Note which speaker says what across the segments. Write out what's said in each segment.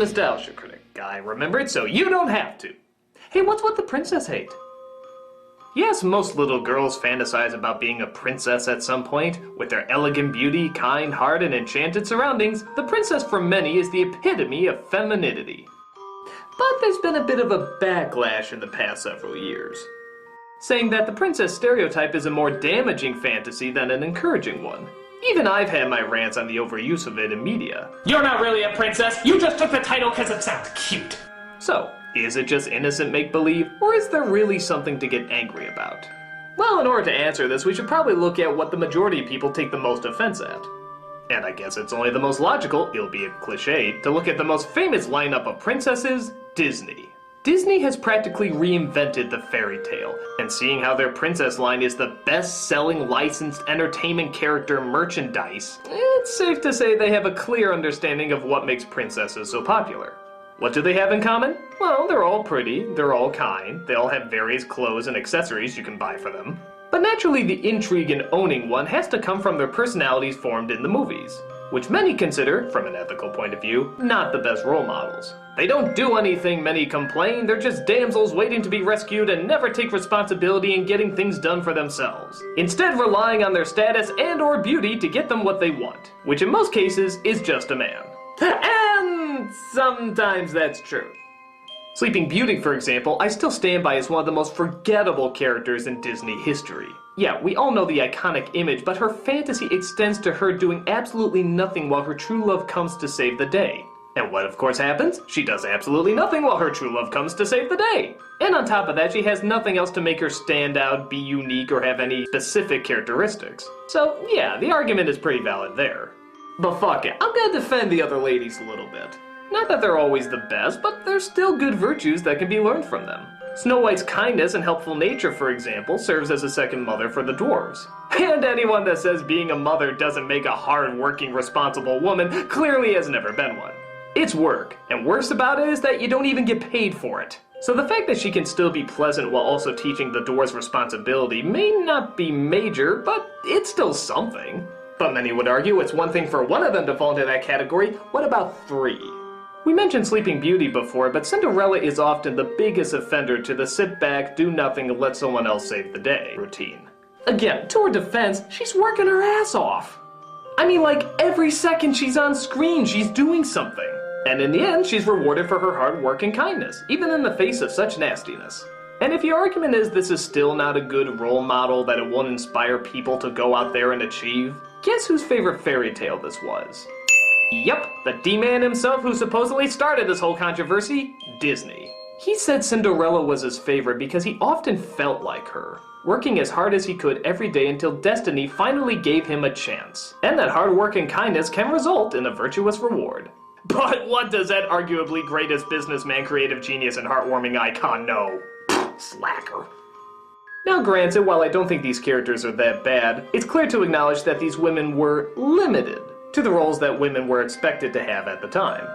Speaker 1: nostalgia critic. I remembered, so you don't have to. Hey, what's with the princess hate? Yes, most little girls fantasize about being a princess at some point. With their elegant beauty, kind heart, and enchanted surroundings, the princess for many is the epitome of femininity. But there's been a bit of a backlash in the past several years, saying that the princess stereotype is a more damaging fantasy than an encouraging one. Even I've had my rants on the overuse of it in media.
Speaker 2: You're not really a princess, you just took the title because it sounds cute.
Speaker 1: So, is it just innocent make-believe, or is there really something to get angry about? Well, in order to answer this, we should probably look at what the majority of people take the most offense at. And I guess it's only the most logical, albeit cliche, to look at the most famous lineup of princesses, Disney. Disney has practically reinvented the fairy tale, and seeing how their princess line is the best-selling licensed entertainment character merchandise, it's safe to say they have a clear understanding of what makes princesses so popular. What do they have in common? Well, they're all pretty, they're all kind, they all have various clothes and accessories you can buy for them. But naturally, the intrigue in owning one has to come from their personalities formed in the movies, which many consider, from an ethical point of view, not the best role models. They don't do anything many complain, they're just damsels waiting to be rescued and never take responsibility in getting things done for themselves, instead relying on their status and or beauty to get them what they want, which in most cases is just a man. And sometimes that's true. Sleeping Beauty, for example, I still stand by as one of the most forgettable characters in Disney history. Yeah, we all know the iconic image, but her fantasy extends to her doing absolutely nothing while her true love comes to save the day. And what of course happens? She does absolutely nothing while her true love comes to save the day. And on top of that, she has nothing else to make her stand out, be unique, or have any specific characteristics. So yeah, the argument is pretty valid there. But fuck it, I'm gonna defend the other ladies a little bit. Not that they're always the best, but there's still good virtues that can be learned from them. Snow White's kindness and helpful nature, for example, serves as a second mother for the dwarves. And anyone that says being a mother doesn't make a hard-working, responsible woman clearly has never been one. It's work, and worse about it is that you don't even get paid for it. So the fact that she can still be pleasant while also teaching the dwarves responsibility may not be major, but it's still something. But many would argue it's one thing for one of them to fall into that category, what about three? We mentioned Sleeping Beauty before, but Cinderella is often the biggest offender to the sit back, do nothing, and let someone else save the day routine. Again, to her defense, she's working her ass off. I mean, like, every second she's on screen, she's doing something. And in the end, she's rewarded for her hard work and kindness, even in the face of such nastiness. And if your argument is this is still not a good role model, that it won't inspire people to go out there and achieve, guess whose favorite fairy tale this was? Yep, the D-Man himself who supposedly started this whole controversy, Disney. He said Cinderella was his favorite because he often felt like her, working as hard as he could every day until destiny finally gave him a chance. And that hard work and kindness can result in a virtuous reward. But what does that arguably greatest businessman, creative genius, and heartwarming icon know? Slacker. Now granted, while I don't think these characters are that bad, it's clear to acknowledge that these women were limited to the roles that women were expected to have at the time.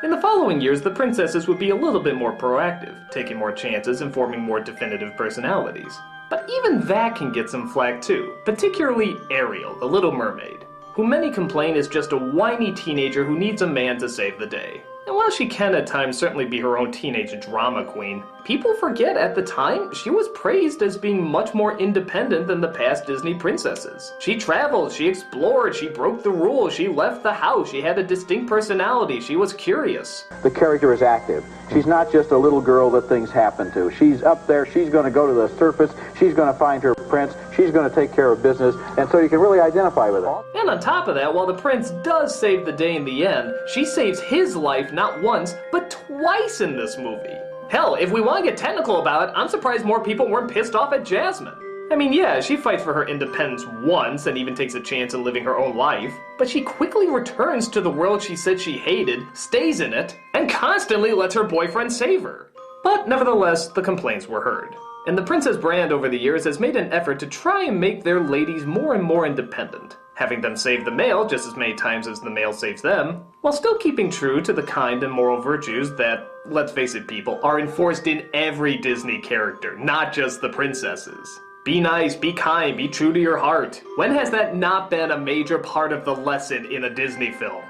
Speaker 1: In the following years, the princesses would be a little bit more proactive, taking more chances and forming more definitive personalities. But even that can get some flack too, particularly Ariel, the Little Mermaid, who many complain is just a whiny teenager who needs a man to save the day. And while she can at times certainly be her own teenage drama queen, people forget at the time she was praised as being much more independent than the past Disney princesses. She traveled, she explored, she broke the rules, she left the house, she had a distinct personality, she was curious.
Speaker 3: The character is active. She's not just a little girl that things happen to. She's up there, she's going to go to the surface, she's going to find her prince, she's going to take care of business, and so you can really identify with her.
Speaker 1: And on top of that, while the prince does save the day in the end, she saves his life not once, but twice in this movie. Hell, if we want to get technical about it, I'm surprised more people weren't pissed off at Jasmine. I mean, yeah, she fights for her independence once and even takes a chance in living her own life, but she quickly returns to the world she said she hated, stays in it, and constantly lets her boyfriend save her. But nevertheless, the complaints were heard. And the Princess brand over the years has made an effort to try and make their ladies more and more independent, having them save the male just as many times as the male saves them, while still keeping true to the kind and moral virtues that, let's face it people, are enforced in every Disney character, not just the princesses. Be nice, be kind, be true to your heart. When has that not been a major part of the lesson in a Disney film?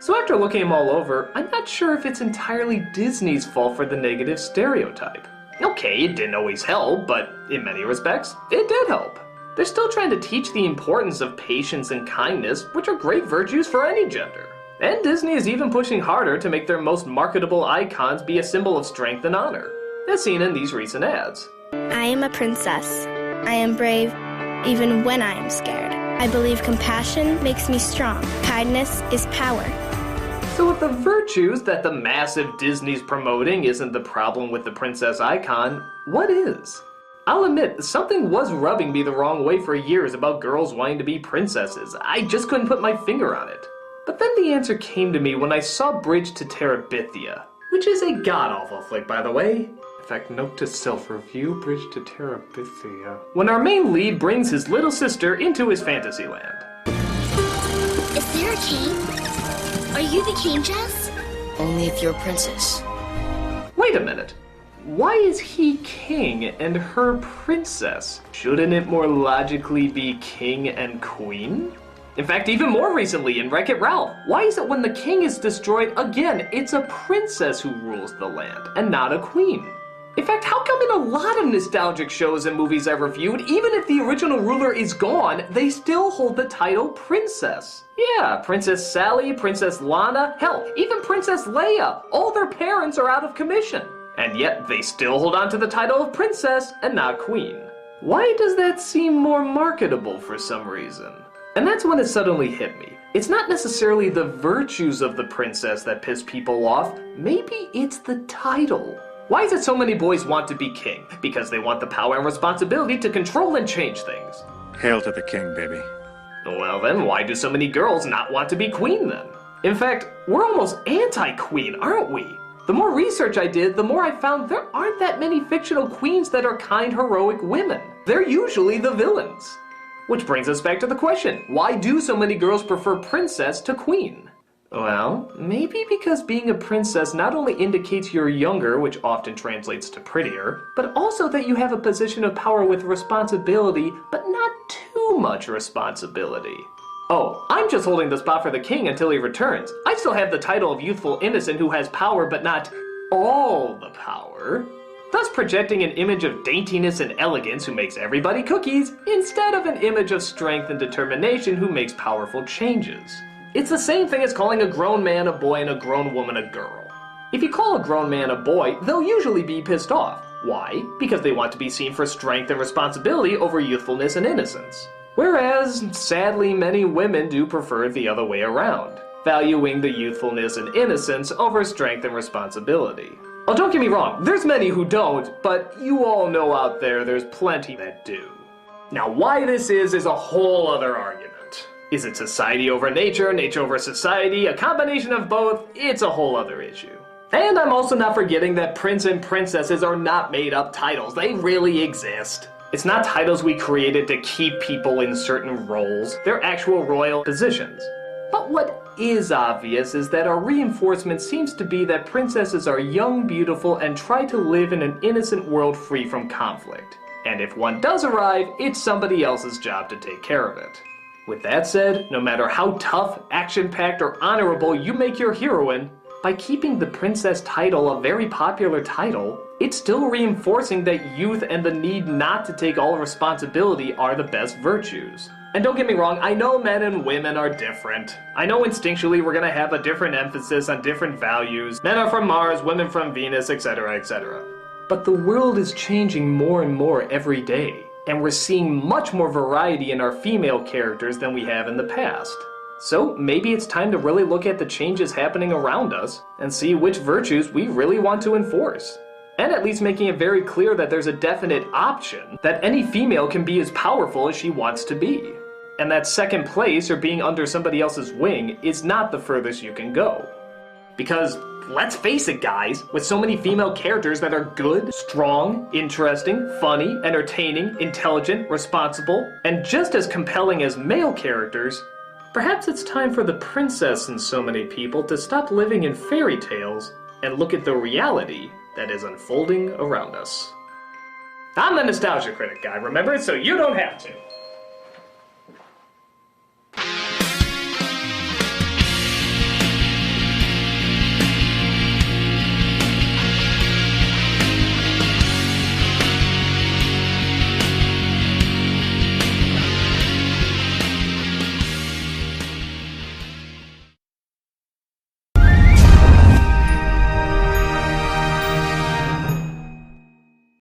Speaker 1: So after looking them all over, I'm not sure if it's entirely Disney's fault for the negative stereotype. Okay, it didn't always help, but in many respects, it did help. They're still trying to teach the importance of patience and kindness, which are great virtues for any gender. And Disney is even pushing harder to make their most marketable icons be a symbol of strength and honor, as seen in these recent ads.
Speaker 4: I am a princess. I am brave, even when I am scared. I believe compassion makes me strong. Kindness is power.
Speaker 1: So if the virtues that the massive Disney's promoting isn't the problem with the princess icon, what is? I'll admit, something was rubbing me the wrong way for years about girls wanting to be princesses. I just couldn't put my finger on it. But then the answer came to me when I saw Bridge to Terabithia, which is a god-awful flick, by the way. In fact, note to self-review, Bridge to Terabithia. When our main lead brings his little sister into his fantasy land.
Speaker 5: Is there a king? Are you the king, Jess?
Speaker 6: Only if you're a princess.
Speaker 1: Wait a minute. Why is he king and her princess? Shouldn't it more logically be king and queen? In fact, even more recently in Wreck-It Ralph, why is it when the king is destroyed, again, it's a princess who rules the land and not a queen? In fact, how come in a lot of nostalgic shows and movies I've reviewed, even if the original ruler is gone, they still hold the title princess? Yeah, Princess Sally, Princess Lana, hell, even Princess Leia, all their parents are out of commission. And yet they still hold on to the title of princess and not queen. Why does that seem more marketable for some reason? And that's when it suddenly hit me. It's not necessarily the virtues of the princess that piss people off, maybe it's the title. Why is it so many boys want to be king? Because they want the power and responsibility to control and change things.
Speaker 7: Hail to the king, baby.
Speaker 1: Well then, why do so many girls not want to be queen then? In fact, we're almost anti-queen, aren't we? The more research I did, the more I found there aren't that many fictional queens that are kind, heroic women. They're usually the villains. Which brings us back to the question, why do so many girls prefer princess to queen? Well, maybe because being a princess not only indicates you're younger, which often translates to prettier, but also that you have a position of power with responsibility, but not too much responsibility. Oh, I'm just holding the spot for the king until he returns. I still have the title of youthful innocent who has power, but not all the power. Thus projecting an image of daintiness and elegance who makes everybody cookies, instead of an image of strength and determination who makes powerful changes. It's the same thing as calling a grown man a boy and a grown woman a girl. If you call a grown man a boy, they'll usually be pissed off. Why? Because they want to be seen for strength and responsibility over youthfulness and innocence. Whereas, sadly, many women do prefer the other way around, valuing the youthfulness and innocence over strength and responsibility. Oh, don't get me wrong, there's many who don't, but you all know out there there's plenty that do. Now, why this is a whole other argument. Is it society over nature, nature over society, a combination of both? It's a whole other issue. And I'm also not forgetting that prince and princesses are not made up titles, they really exist. It's not titles we created to keep people in certain roles, they're actual royal positions. But what is obvious is that our reinforcement seems to be that princesses are young, beautiful, and try to live in an innocent world free from conflict. And if one does arrive, it's somebody else's job to take care of it. With that said, no matter how tough, action-packed, or honorable you make your heroine, by keeping the princess title a very popular title, it's still reinforcing that youth and the need not to take all responsibility are the best virtues. And don't get me wrong, I know men and women are different. I know instinctually we're gonna have a different emphasis on different values. Men are from Mars, women from Venus, etc., etc. But the world is changing more and more every day, and we're seeing much more variety in our female characters than we have in the past. So maybe it's time to really look at the changes happening around us and see which virtues we really want to enforce. And at least making it very clear that there's a definite option that any female can be as powerful as she wants to be. And that second place or being under somebody else's wing is not the furthest you can go. Because, let's face it guys, with so many female characters that are good, strong, interesting, funny, entertaining, intelligent, responsible, and just as compelling as male characters, perhaps it's time for the princess in so many people to stop living in fairy tales and look at the reality that is unfolding around us. I'm the Nostalgia Critic guy, remember? So you don't have to.